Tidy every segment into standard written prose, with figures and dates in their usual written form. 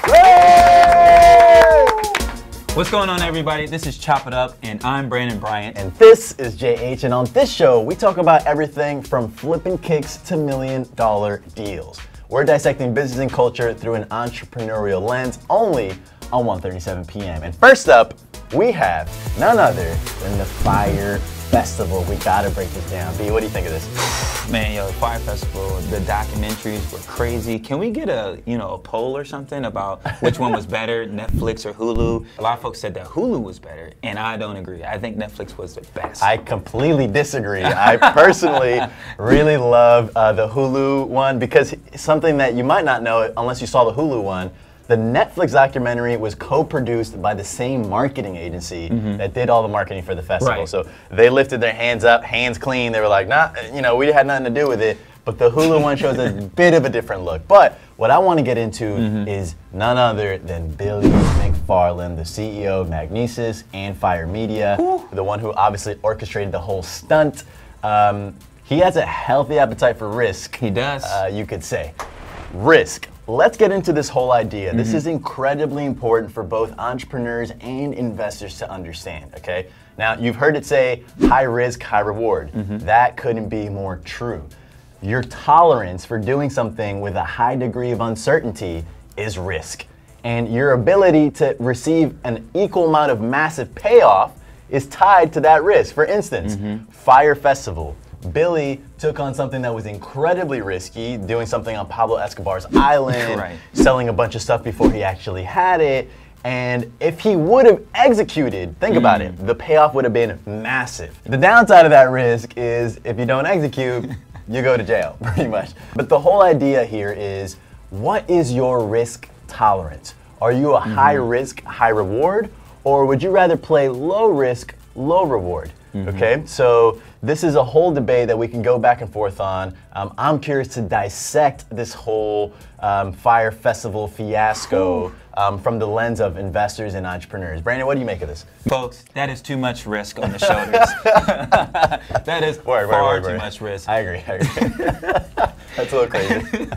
Yay! What's going on, everybody? This is Chop It Up, and I'm Brandon Bryant. And this is JH, and on this show, we talk about everything from flipping kicks to million-dollar deals. We're dissecting business and culture through an entrepreneurial lens only on 137pm. And first up, we have none other than the Fyre Festival. We gotta break this down. B, what do you think of this? Man, yo, the Fyre Festival, the documentaries were crazy. Can we get a poll or something about which one was better, Netflix or Hulu? A lot of folks said that Hulu was better, and I don't agree. I think Netflix was the best. I completely disagree. I personally really love the Hulu one because something that you might not know unless you saw the Hulu one, the Netflix documentary was co-produced by the same marketing agency that did all the marketing for the festival. Right. So they lifted their hands up, hands clean. They were like, nah, we had nothing to do with it. But the Hulu one shows a bit of a different look. But what I want to get into is none other than Billy McFarland, the CEO of Magnesis and Fyre Media, the one who obviously orchestrated the whole stunt. He has a healthy appetite for risk. He does. You could say. Risk. Let's get into this whole idea. This is incredibly important for both entrepreneurs and investors to understand, okay? Now, you've heard it say, high risk, high reward. That couldn't be more true. Your tolerance for doing something with a high degree of uncertainty is risk. And your ability to receive an equal amount of massive payoff is tied to that risk. For instance, Fyre Festival. Billy took on something that was incredibly risky, doing something on Pablo Escobar's island, selling a bunch of stuff before he actually had it. And if he would have executed, think about it, the payoff would have been massive. The downside of that risk is if you don't execute, you go to jail, pretty much. But the whole idea here is, what is your risk tolerance? Are you a high risk, high reward? Or would you rather play low risk, low reward? Okay, so this is a whole debate that we can go back and forth on. I'm curious to dissect this whole Fyre Festival fiasco from the lens of investors and entrepreneurs. Brandon, what do you make of this? Folks, that is too much risk on the shoulders. That is far too much risk. I agree. That's a little crazy.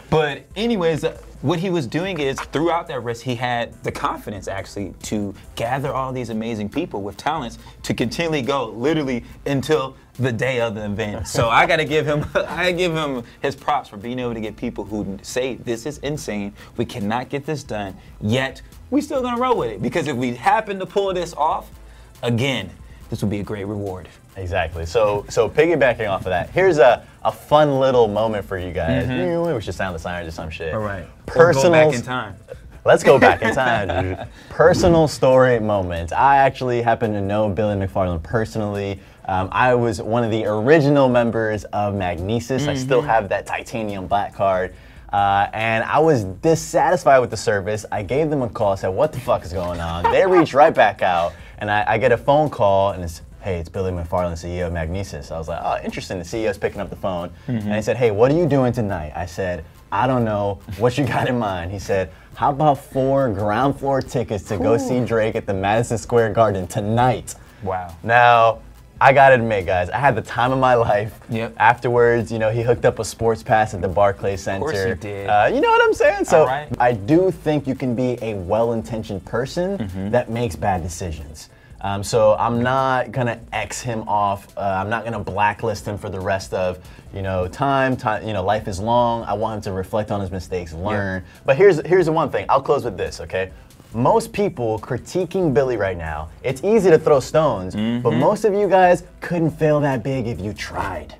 But anyways, what he was doing is, throughout that risk, he had the confidence actually to gather all these amazing people with talents to continually go literally until the day of the event. So I gotta give him, his props for being able to get people who say, this is insane, we cannot get this done, yet we still gonna roll with it. Because if we happen to pull this off, again, this would be a great reward. Exactly. So piggybacking off of that, here's a fun little moment for you guys. We should sound the sirens or some shit. All right. Personal. Go back in time. Let's go back in time. Personal story moment. I actually happen to know Billy McFarland personally. I was one of the original members of Magnesis. I still have that titanium black card. And I was dissatisfied with the service. I gave them a call, said, what the fuck is going on? They reached right back out, and I get a phone call, and it's, hey, it's Billy McFarland, CEO of Magnesis. I was like, oh, interesting, the CEO's picking up the phone. And he said, hey, what are you doing tonight? I said, I don't know, what you got in mind? He said, how about 4 ground floor tickets to go see Drake at the Madison Square Garden tonight? Wow. Now, I gotta admit, guys, I had the time of my life. Afterwards, he hooked up a sports pass at the Barclays Center. Of course he did. You know what I'm saying? So right. I do think you can be a well-intentioned person that makes bad decisions. So I'm not gonna X him off. I'm not gonna blacklist him for the rest of, time. Life is long. I want him to reflect on his mistakes, learn. But here's the one thing. I'll close with this, okay? Most people critiquing Billy right now, it's easy to throw stones, but most of you guys couldn't fail that big if you tried.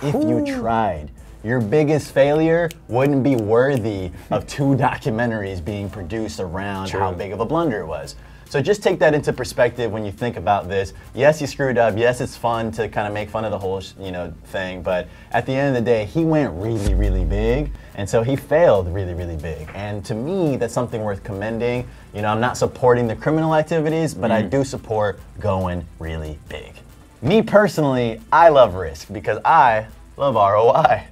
If you tried. Your biggest failure wouldn't be worthy of 2 documentaries being produced around how big of a blunder it was. So just take that into perspective when you think about this. Yes, you screwed up. Yes, it's fun to kind of make fun of the whole, thing. But at the end of the day, he went really, really big, and so he failed really, really big. And to me, that's something worth commending. I'm not supporting the criminal activities, but I do support going really big. Me personally, I love risk because I love ROI.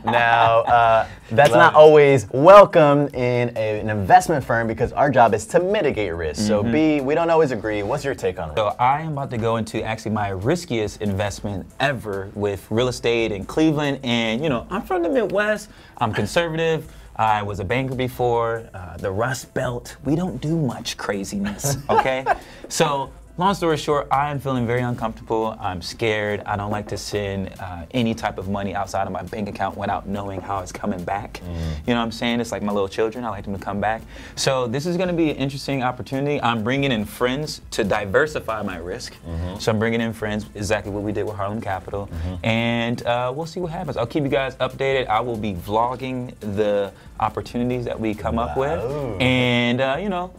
Now, that's not always welcome in an investment firm because our job is to mitigate risk. So B, we don't always agree. What's your take on risk? So I am about to go into actually my riskiest investment ever with real estate in Cleveland. And I'm from the Midwest, I'm conservative. I was a banker before, the Rust Belt. We don't do much craziness, okay? So, long story short, I am feeling very uncomfortable. I'm scared. I don't like to send any type of money outside of my bank account without knowing how it's coming back. You know what I'm saying? It's like my little children. I like them to come back. So this is going to be an interesting opportunity. I'm bringing in friends to diversify my risk. So I'm bringing in friends, exactly what we did with Harlem Capital. And we'll see what happens. I'll keep you guys updated. I will be vlogging the opportunities that we come up with. And, you know,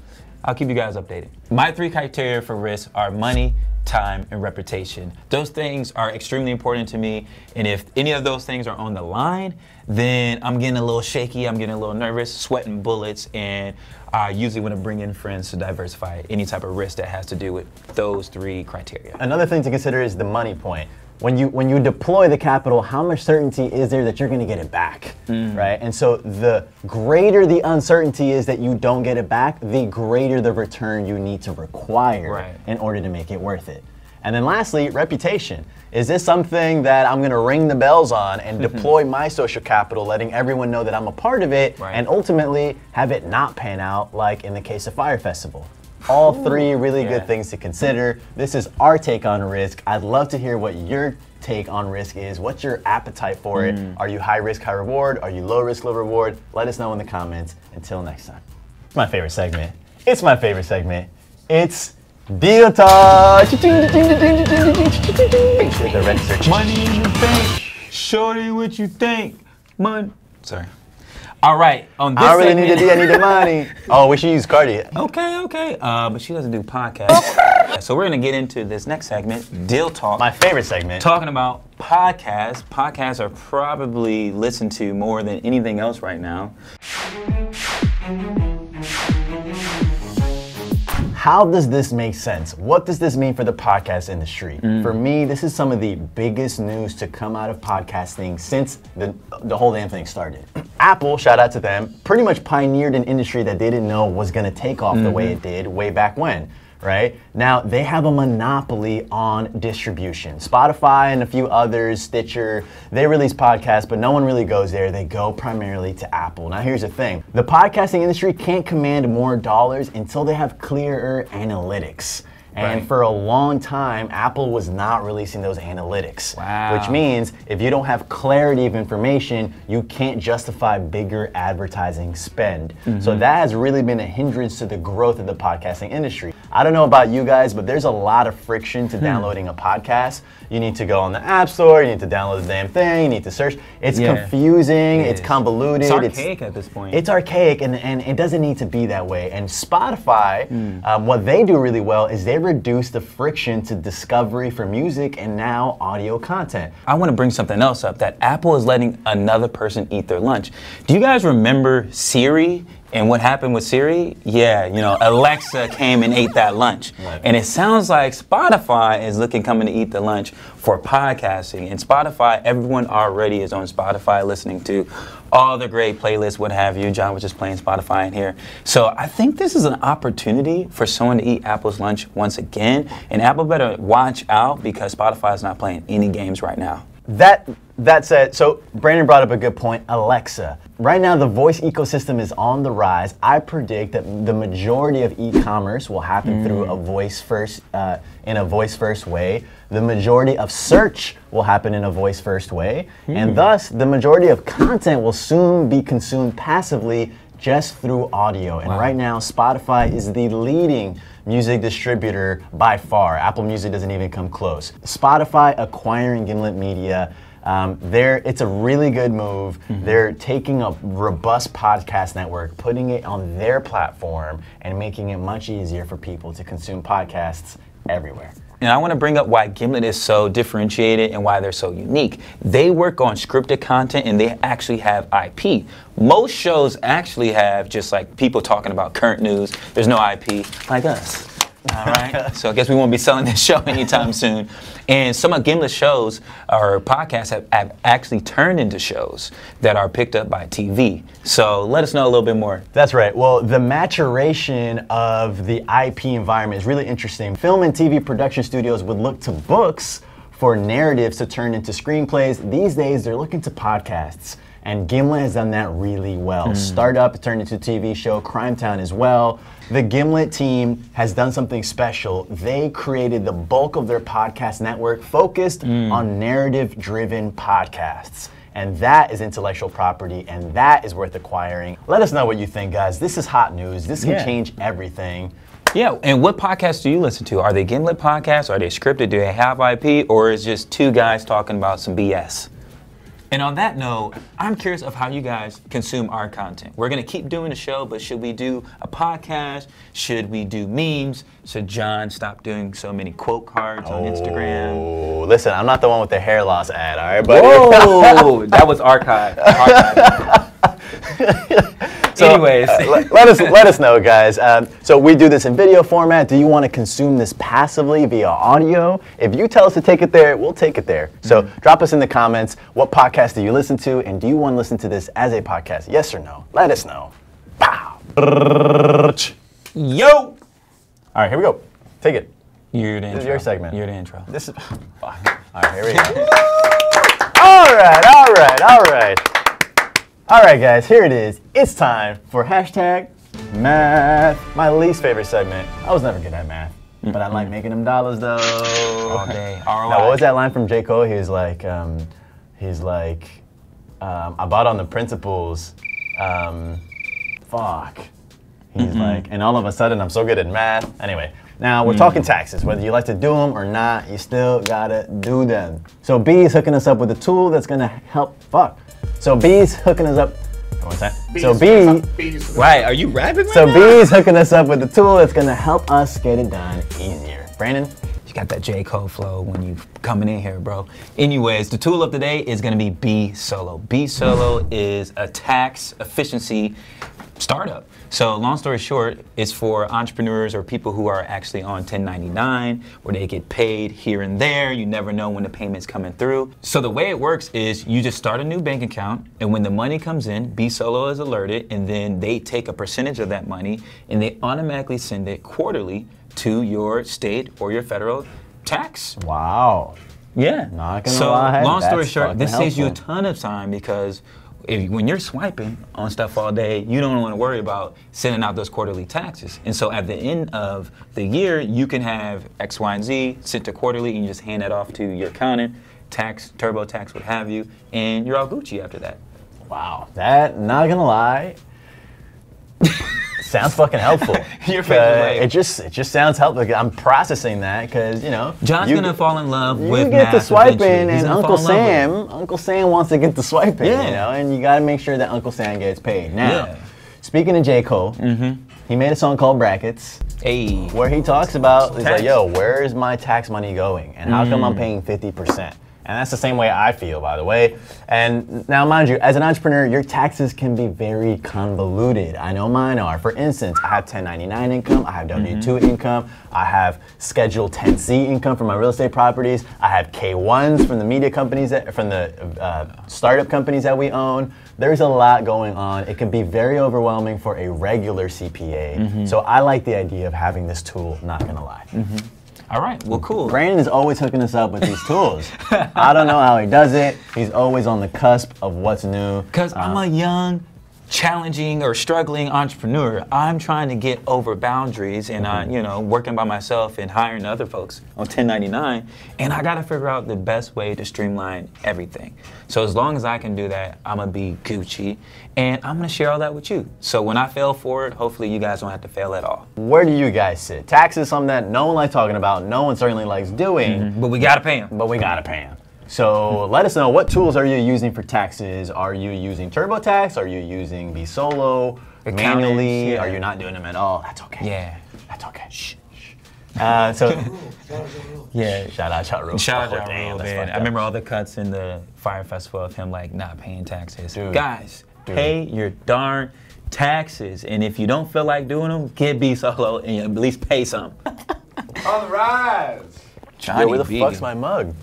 I'll keep you guys updated. My 3 criteria for risk are money, time, and reputation. Those things are extremely important to me, and if any of those things are on the line, then I'm getting a little shaky, I'm getting a little nervous, sweating bullets, and I usually want to bring in friends to diversify any type of risk that has to do with those 3 criteria. Another thing to consider is the money point. When you deploy the capital, how much certainty is there that you're going to get it back, right? And so the greater the uncertainty is that you don't get it back, the greater the return you need to require in order to make it worth it. And then lastly, reputation. Is this something that I'm going to ring the bells on and deploy my social capital, letting everyone know that I'm a part of it, and ultimately have it not pan out like in the case of Fyre Festival? All 3 really good things to consider. This is our take on risk. I'd love to hear what your take on risk is. What's your appetite for it? Are you high risk, high reward? Are you low risk, low reward? Let us know in the comments. Until next time. It's my favorite segment. It's my favorite segment. It's Deal Talk. Money in the bank. Shorty, what you think? Money. Sorry. All right, on this I don't really need the D, I need the money. Oh, we should use Cardi. Okay. But she doesn't do podcasts. So we're gonna get into this next segment, Deal Talk. My favorite segment. Talking about podcasts. Podcasts are probably listened to more than anything else right now. How does this make sense? What does this mean for the podcast industry? For me, this is some of the biggest news to come out of podcasting since the whole damn thing started. Apple, shout out to them, pretty much pioneered an industry that they didn't know was gonna take off the way it did way back when, right? Now, they have a monopoly on distribution. Spotify and a few others, Stitcher, they release podcasts, but no one really goes there. They go primarily to Apple. Now, here's the thing. The podcasting industry can't command more dollars until they have clearer analytics. And for a long time, Apple was not releasing those analytics, which means if you don't have clarity of information, you can't justify bigger advertising spend. So that has really been a hindrance to the growth of the podcasting industry. I don't know about you guys, but there's a lot of friction to downloading a podcast. You need to go on the App Store, you need to download the damn thing, you need to search. It's confusing, it's convoluted. It's archaic at this point. It's archaic, and it doesn't need to be that way. And Spotify, what they do really well is they reduce the friction to discovery for music and now audio content. I want to bring something else up, that Apple is letting another person eat their lunch. Do you guys remember Siri? And what happened with Siri? Yeah, you know, Alexa came and ate that lunch. And it sounds like Spotify is coming to eat the lunch for podcasting. And Spotify, everyone already is on Spotify listening to all the great playlists, what have you. John was just playing Spotify in here. So I think this is an opportunity for someone to eat Apple's lunch once again. And Apple better watch out because Spotify is not playing any games right now. That said, so Brandon brought up a good point, Alexa. Right now, the voice ecosystem is on the rise. I predict that the majority of e-commerce will happen through a voice first, in a voice first way. The majority of search will happen in a voice first way. And thus, the majority of content will soon be consumed passively just through audio. And right now, Spotify is the leading music distributor by far. Apple Music doesn't even come close. Spotify acquiring Gimlet Media, it's a really good move. They're taking a robust podcast network, putting it on their platform, and making it much easier for people to consume podcasts everywhere. And I want to bring up why Gimlet is so differentiated and why they're so unique. They work on scripted content and they actually have IP. Most shows actually have just like people talking about current news. There's no IP like us. All right. So I guess we won't be selling this show anytime soon. And some of Gimlet's shows or podcasts have actually turned into shows that are picked up by TV. So let us know a little bit more. That's right. Well, the maturation of the IP environment is really interesting. Film and TV production studios would look to books for narratives to turn into screenplays. These days, they're looking to podcasts. And Gimlet has done that really well. Startup turned into a TV show, Crime Town as well. The Gimlet team has done something special. They created the bulk of their podcast network focused on narrative-driven podcasts. And that is intellectual property, and that is worth acquiring. Let us know what you think, guys. This is hot news. This can change everything. Yeah, and what podcasts do you listen to? Are they Gimlet podcasts? Are they scripted? Do they have IP? Or is it just two guys talking about some BS? And on that note, I'm curious of how you guys consume our content. We're going to keep doing the show, but should we do a podcast? Should we do memes? Should John stop doing so many quote cards on Instagram? Oh, listen, I'm not the one with the hair loss ad, all right, buddy? Whoa, that was archived. So, anyways, let us know, guys. So we do this in video format. Do you want to consume this passively via audio? If you tell us to take it there, we'll take it there. So drop us in the comments. What podcast do you listen to, and do you want to listen to this as a podcast? Yes or no? Let us know. Pow. Yo. All right, here we go. Take it. You're the intro. This is your segment. You're the intro. This is. All right, here we go. All right. All right, guys, here it is. It's time for hashtag math. My least favorite segment. I was never good at math, but I like making them dollars, though. All day. ROI. Now, what was that line from J. Cole? He was like, I bought on the principles. Fuck. He's like, and all of a sudden, I'm so good at math. Anyway, now we're talking taxes. Whether you like to do them or not, you still gotta do them. So B is hooking us up with a tool that's gonna help. So B's hooking us up. What's that? Right, are you rapping right So now? B's hooking us up with a tool that's gonna help us get it done easier. Brandon? You got that J. Cole flow when you coming in here, bro. Anyways, the tool of the day is gonna be B Solo. B Solo is a tax efficiency startup. So long story short, it's for entrepreneurs or people who are actually on 1099, where they get paid here and there. You never know when the payment's coming through. So the way it works is you just start a new bank account, and when the money comes in, B Solo is alerted, and then they take a percentage of that money, and they automatically send it quarterly to your state or your federal tax. Wow. Yeah. Not gonna lie, long story that's short, this saves you a helpful. ton of time because when you're swiping on stuff all day, you don't want to worry about sending out those quarterly taxes. And so at the end of the year, you can have X, Y, and Z sent to quarterly, and you just hand that off to your accountant, tax, TurboTax, what have you, and you're all Gucci after that. Wow. That, not gonna lie, sounds fucking helpful. Your face is like, it just sounds helpful. I'm processing that because, you know. John's gonna fall in love with you get math to swiping, eventually. He's and gonna fall in love with it. Uncle Sam wants to get to swiping, Yeah. you know, and you got to make sure that Uncle Sam gets paid. Now, speaking of J. Cole, he made a song called Brackets, Hey. where he talks about, he's Tax. like, yo, where is my tax money going? And how come I'm paying 50%? And that's the same way I feel, by the way. And now, mind you, as an entrepreneur, your taxes can be very convoluted. I know mine are. For instance, I have 1099 income, I have W-2 income, I have Schedule 10C income from my real estate properties, I have K-1s from the media companies, from the startup companies that we own. There's a lot going on. It can be very overwhelming for a regular CPA. So I like the idea of having this tool, not gonna lie. All right, well, cool. Brandon is always hooking us up with these tools. I don't know how he does it. He's always on the cusp of what's new. Because I'm a young, challenging, or struggling entrepreneur. I'm trying to get over boundaries, and working by myself and hiring other folks on 1099. And I got to figure out the best way to streamline everything. So as long as I can do that, I'm going to be Gucci, and I'm going to share all that with you. So when I fail forward, hopefully you guys don't have to fail at all. Where do you guys sit? Tax is something that no one likes talking about. No one certainly likes doing. But we got to pay them. But we gotta pay them. So let us know, what tools are you using for taxes? Are you using TurboTax? Are you using B Solo manually? Yeah. Are you not doing them at all? That's okay. Yeah. That's okay. Shh. Yeah. Shout out Ja Rule. Shout out Ja Damn, Rule, that's man. fucked I up. remember all the cuts in the Fyre Festival of him like not paying taxes. Dude. Guys, pay your darn taxes, and if you don't feel like doing them, get B Solo and at least pay some. On the rise! Johnny Yo, where the B. fuck's my mug?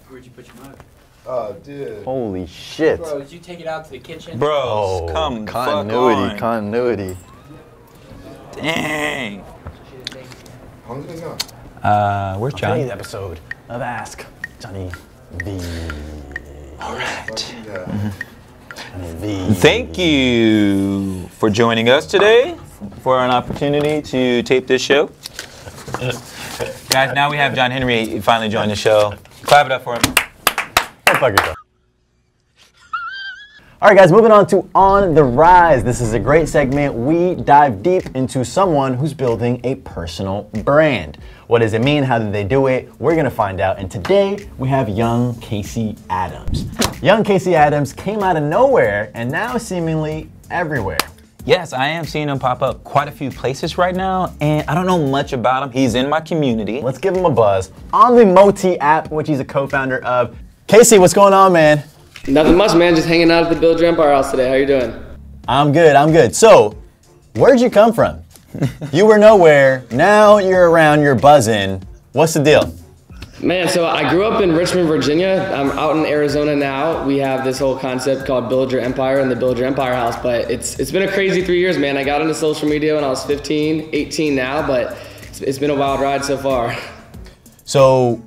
Where'd you put your mug? Oh, dude. Holy shit. Bro, did you take it out to the kitchen? Bros, Oh, come the fuck continuity, on. continuity. Dang. How long's it been going? Where's Today's Johnny? episode of Ask Johnny V. All right. Fucking, Thank you for joining us today for an opportunity to tape this show. Guys, now we have John Henry finally joined the show. Clap it up for him. Go fuck yourself. All right, guys, moving on to On the Rise. This is a great segment. We dive deep into someone who's building a personal brand. What does it mean? How did they do it? We're gonna find out. And today we have young Casey Adams. Young Casey Adams came out of nowhere and now seemingly everywhere. Yes, I am seeing him pop up quite a few places right now, and I don't know much about him. He's in my community. Let's give him a buzz. On the Moti app, which he's a co-founder of. Casey, what's going on, man? Nothing much, man. Just hanging out at the Build Your Empire house today. How you doing? I'm good, I'm good. So, where'd you come from? You were nowhere, now you're around, you're buzzing. What's the deal? Man, so I grew up in Richmond, Virginia. I'm out in Arizona now. We have this whole concept called Build Your Empire and the Build Your Empire house, but it's been a crazy 3 years, man. I got into social media when I was 15, 18 now, but it's been a wild ride so far. So,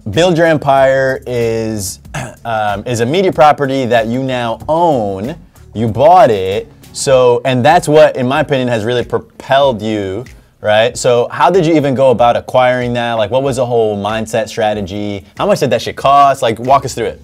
Build Your Empire is a media property that you now own. You bought it, so, and that's what, in my opinion, has really propelled you, right? So how did you even go about acquiring that? Like, what was the whole mindset strategy? How much did that shit cost? Like, walk us through it.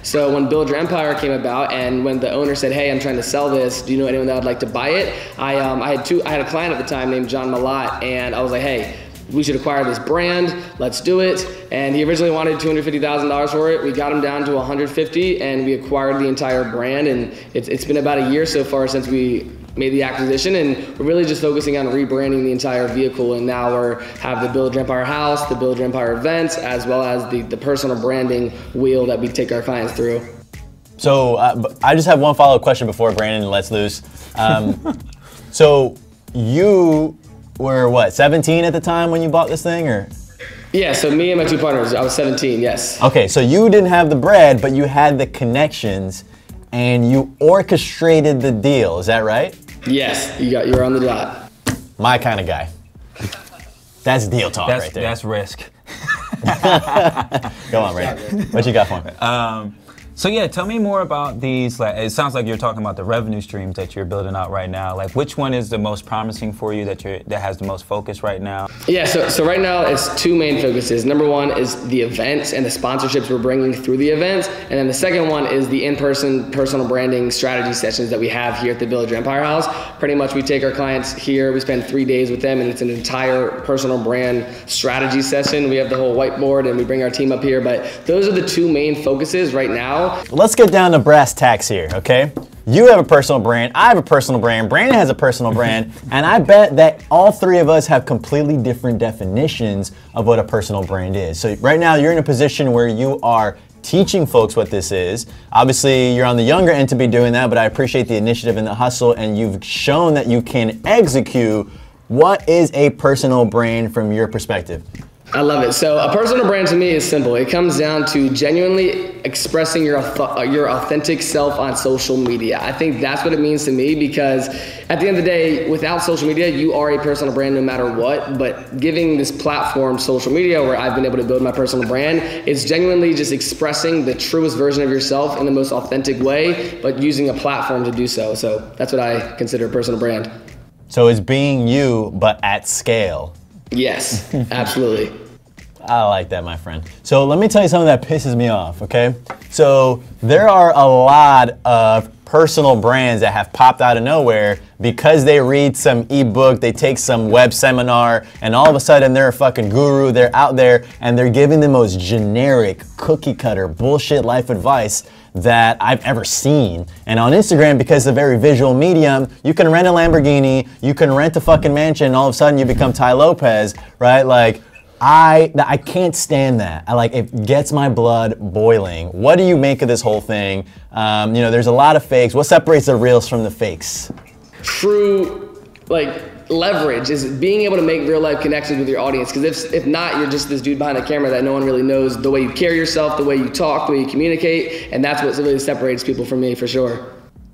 So when Build Your Empire came about, and when the owner said, "Hey, I'm trying to sell this. Do you know anyone that would like to buy it?" I had a client at the time named John Malott, and I was like, "Hey, we should acquire this brand, let's do it." And he originally wanted $250,000 for it. We got him down to $150, and we acquired the entire brand. And it's been about a year so far since we made the acquisition, and we're really just focusing on rebranding the entire vehicle. And now we have the Build Your Empire house, the Build Your Empire events, as well as the personal branding wheel that we take our clients through. So I just have one follow-up question before Brandon lets loose. So you were what, 17 at the time when you bought this thing, or? Yeah, so me and my two partners, I was 17, yes. Okay, so you didn't have the bread, but you had the connections, and you orchestrated the deal, is that right? Yes, you're on the dot. My kind of guy. That's deal talk right there. That's risk. Go on, Brandon. What you got for me? So yeah, tell me more about these. Like, it sounds like you're talking about the revenue streams that you're building out right now. Like, which one is the most promising for you that has the most focus right now? Yeah, so right now it's two main focuses. Number one is the events and the sponsorships we're bringing through the events, and then the second one is the in-person personal branding strategy sessions that we have here at the Build Your Empire house. Pretty much we take our clients here, we spend 3 days with them, and it's an entire personal brand strategy session. We have the whole whiteboard, and we bring our team up here, but those are the two main focuses right now. Let's get down to brass tacks here, okay? You have a personal brand, I have a personal brand, Brandon has a personal brand, and I bet that all three of us have completely different definitions of what a personal brand is. So right now you're in a position where you are teaching folks what this is. Obviously you're on the younger end to be doing that, but I appreciate the initiative and the hustle, and you've shown that you can execute. What is a personal brand from your perspective? I love it. So a personal brand to me is simple. It comes down to genuinely expressing your authentic self on social media. I think that's what it means to me, because at the end of the day, without social media, you are a personal brand no matter what. But giving this platform, social media, where I've been able to build my personal brand, it's genuinely just expressing the truest version of yourself in the most authentic way, but using a platform to do so. So that's what I consider a personal brand. So it's being you, but at scale. Yes, absolutely. I like that, my friend. So let me tell you something that pisses me off, okay? So there are a lot of personal brands that have popped out of nowhere because they read some ebook, they take some web seminar, and all of a sudden they're a fucking guru, they're out there, and they're giving the most generic, cookie cutter, bullshit life advice that I've ever seen. And on Instagram, because it's a very visual medium, you can rent a Lamborghini, you can rent a fucking mansion, and all of a sudden you become Ty Lopez, right? Like, I can't stand that. It gets my blood boiling. What do you make of this whole thing? You know, there's a lot of fakes. What separates the reals from the fakes? True, leverage is being able to make real life connections with your audience, because if not, you're just this dude behind the camera that no one really knows the way you carry yourself, the way you talk, the way you communicate, and that's what really separates people from me, for sure.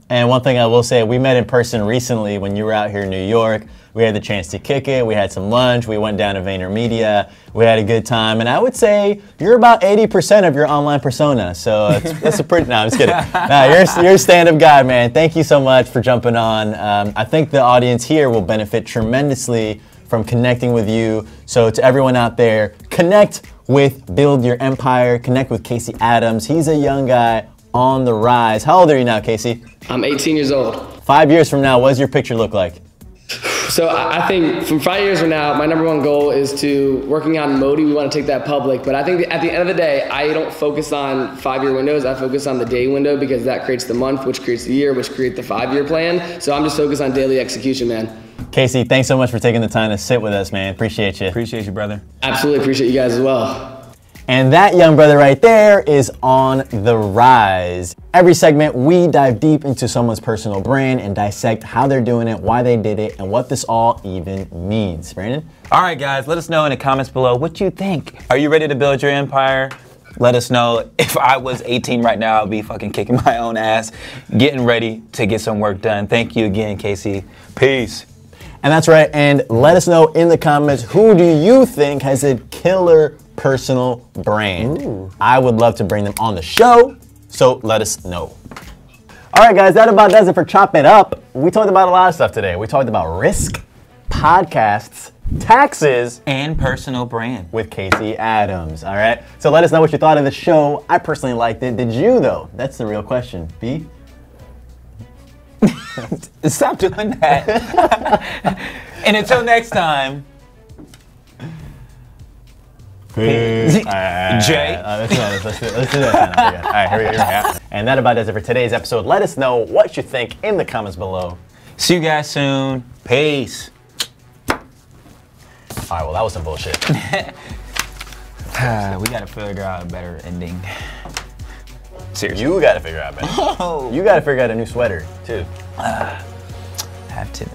And one thing I will say, we met in person recently when you were out here in New York. We had the chance to kick it. We had some lunch. We went down to VaynerMedia. We had a good time. And I would say you're about 80% of your online persona. So that's a pretty, no, I'm just kidding. No, you're a stand-up guy, man. Thank you so much for jumping on. I think the audience here will benefit tremendously from connecting with you. So to everyone out there, connect with Build Your Empire. Connect with Casey Adams. He's a young guy on the rise. How old are you now, Casey? I'm 18 years old. 5 years from now, what does your picture look like? So I think from 5 years from now, my number one goal is to working on Modi. We want to take that public, but I think at the end of the day, I don't focus on 5-year windows. I focus on the day window because that creates the month, which creates the year, which creates the 5-year plan. So I'm just focused on daily execution, man. Casey, thanks so much for taking the time to sit with us, man. Appreciate you. Appreciate you, brother. Absolutely appreciate you guys as well. And that young brother right there is on the rise. Every segment, we dive deep into someone's personal brand and dissect how they're doing it, why they did it, and what this all even means. Brandon? All right, guys, let us know in the comments below what you think. Are you ready to build your empire? Let us know. If I was 18 right now, I'd be fucking kicking my own ass, getting ready to get some work done. Thank you again, Casey. Peace. And that's right, and let us know in the comments, who do you think has a killer personal brand? Ooh. I would love to bring them on the show, so let us know. All right, guys, that about does it for Chop It Up. We talked about a lot of stuff today. We talked about risk, podcasts, taxes, and personal brand with Casey Adams, all right? So let us know what you thought of the show. I personally liked it. Did you, though? That's the real question. B? Stop doing that. And until next time. Peace. Jay. Let's do that now. All right, here we go. And that about does it for today's episode. Let us know what you think in the comments below. See you guys soon. Peace. All right, well, that was some bullshit. We gotta figure out a better ending. Seriously. You gotta figure out better. Oh. You gotta figure out a new sweater, too. Have to.